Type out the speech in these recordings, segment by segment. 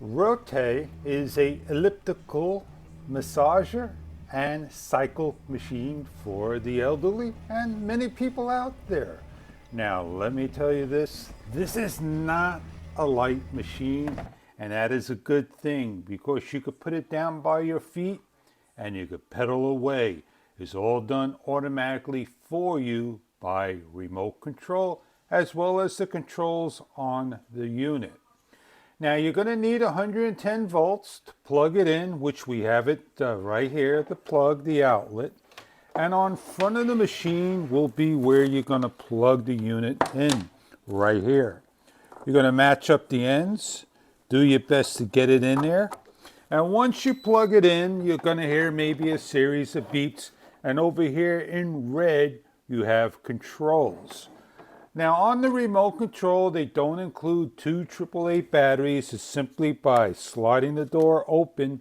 ROTAI is a elliptical massager and cycle machine for the elderly and many people out there. Now let me tell you this is not a light machine, and that is a good thing because you could put it down by your feet and you could pedal away. It's all done automatically for you by remote control as well as the controls on the unit. Now you're going to need 110 volts to plug it in, which we have it right here, the plug, the outlet. And on front of the machine will be where you're going to plug the unit in, right here. You're going to match up the ends, do your best to get it in there. And once you plug it in, you're going to hear maybe a series of beeps. And over here in red, you have controls. Now on the remote control, they don't include two AAA batteries. It's simply by sliding the door open,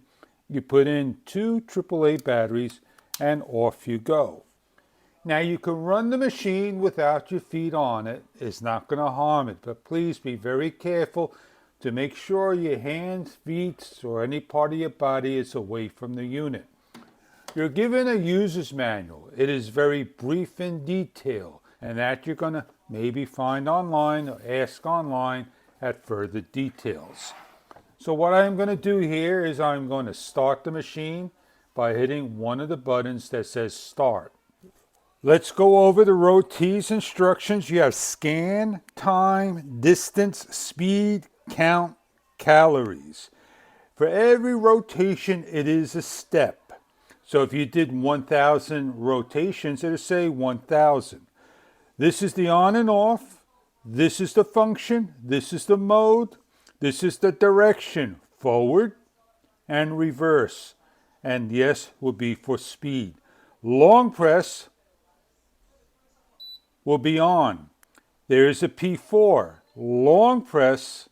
you put in two AAA batteries and off you go. Now you can run the machine without your feet on it. It's not going to harm it, but please be very careful to make sure your hands, feet, or any part of your body is away from the unit. You're given a user's manual. It is very brief in detail, and that you're going to maybe find online or ask online at further details. So what I'm going to do here is I'm going to start the machine by hitting one of the buttons that says start. Let's go over the ROTAI's instructions. You have scan, time, distance, speed, count, calories. For every rotation, it is a step. So if you did 1,000 rotations, it'll say 1,000. This is the on and off. This is the function. This is the mode. This is the direction, forward and reverse. And yes will be for speed. Long press will be on. There is a P4. Long press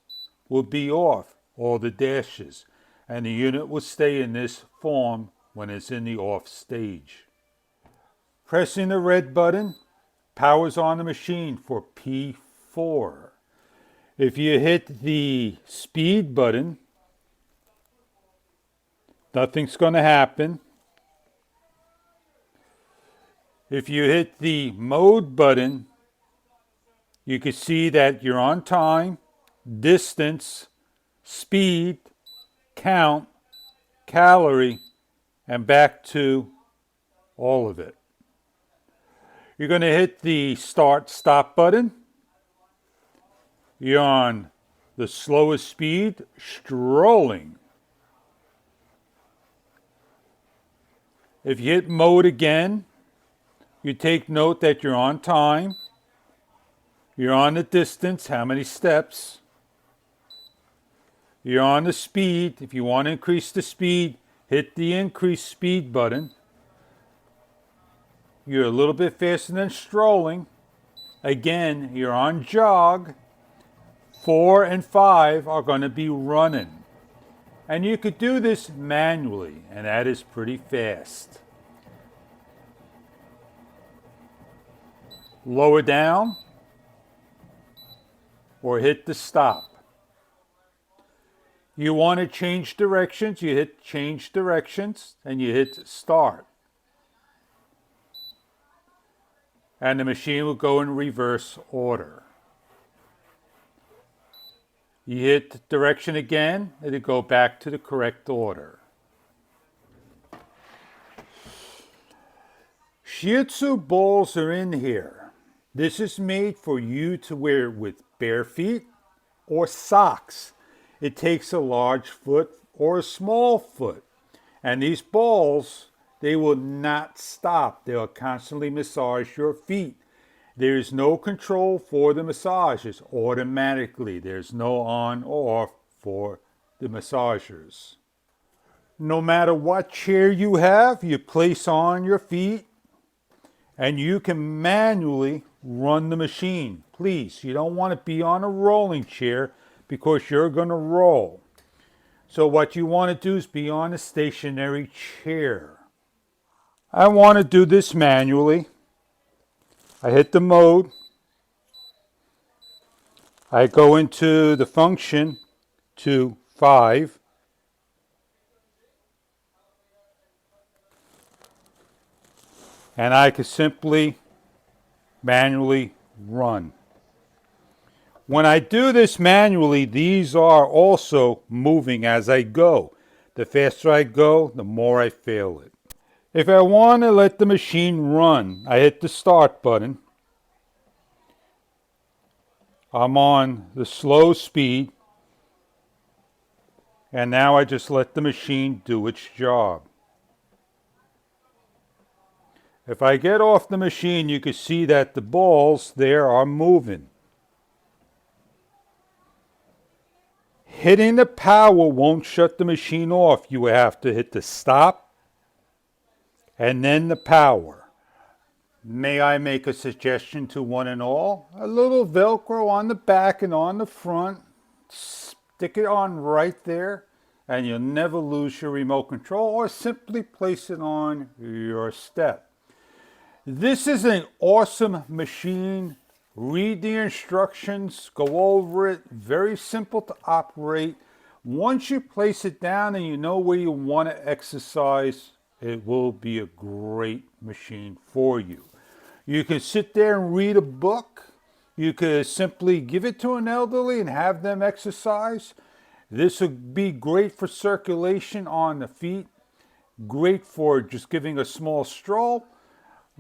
will be off, all the dashes. And the unit will stay in this form when it's in the off stage. Pressing the red button powers on the machine for P4. If you hit the speed button, nothing's going to happen. If you hit the mode button, you can see that you're on time, distance, speed, count, calorie, and back to all of it. You're going to hit the start stop button. You're on the slowest speed, strolling. If you hit mode again, you take note that you're on time. You're on the distance, how many steps. You're on the speed. If you want to increase the speed, hit the increase speed button. You're a little bit faster than strolling. Again, you're on jog. 4 and 5 are going to be running. And you could do this manually, and that is pretty fast. Lower down or hit the stop. You want to change directions, you hit change directions and you hit start. And the machine will go in reverse order. You hit direction again, it'll go back to the correct order. Shiatsu balls are in here. This is made for you to wear with bare feet or socks. It takes a large foot or a small foot. And these balls, they will not stop. They'll constantly massage your feet. There's no control for the massages automatically. There's no on or off for the massagers. No matter what chair you have, you place on your feet and you can manually run the machine. Please, you don't want to be on a rolling chair because you're going to roll. So what you want to do is be on a stationary chair. I want to do this manually. I hit the mode. I go into the function to 5, and I can simply manually run. When I do this manually, these are also moving as I go. The faster I go, the more I feel it. If I want to let the machine run, I hit the start button. I'm on the slow speed, and now I just let the machine do its job. If I get off the machine, you can see that the balls there are moving. Hitting the power won't shut the machine off. You have to hit the stop and then the power. May I make a suggestion to one and all? A little Velcro on the back and on the front. Stick it on right there and you'll never lose your remote control, or simply place it on your step. This is an awesome machine. Read the instructions, go over it, very simple to operate. Once you place it down and you know where you want to exercise, it will be a great machine for you. You can sit there and read a book. You could simply give it to an elderly and have them exercise. This would be great for circulation on the feet, great for just giving a small stroll.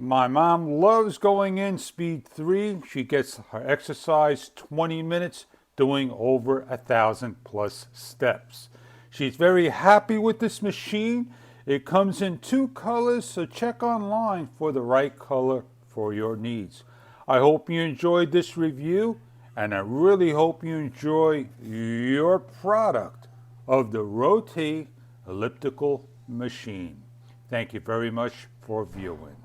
My mom loves going in speed 3. She gets her exercise 20 minutes doing over 1,000 plus steps. She's very happy with this machine. It comes in 2 colors, so check online for the right color for your needs. I hope you enjoyed this review, and I really hope you enjoy your product of the ROTAI elliptical machine. Thank you very much for viewing.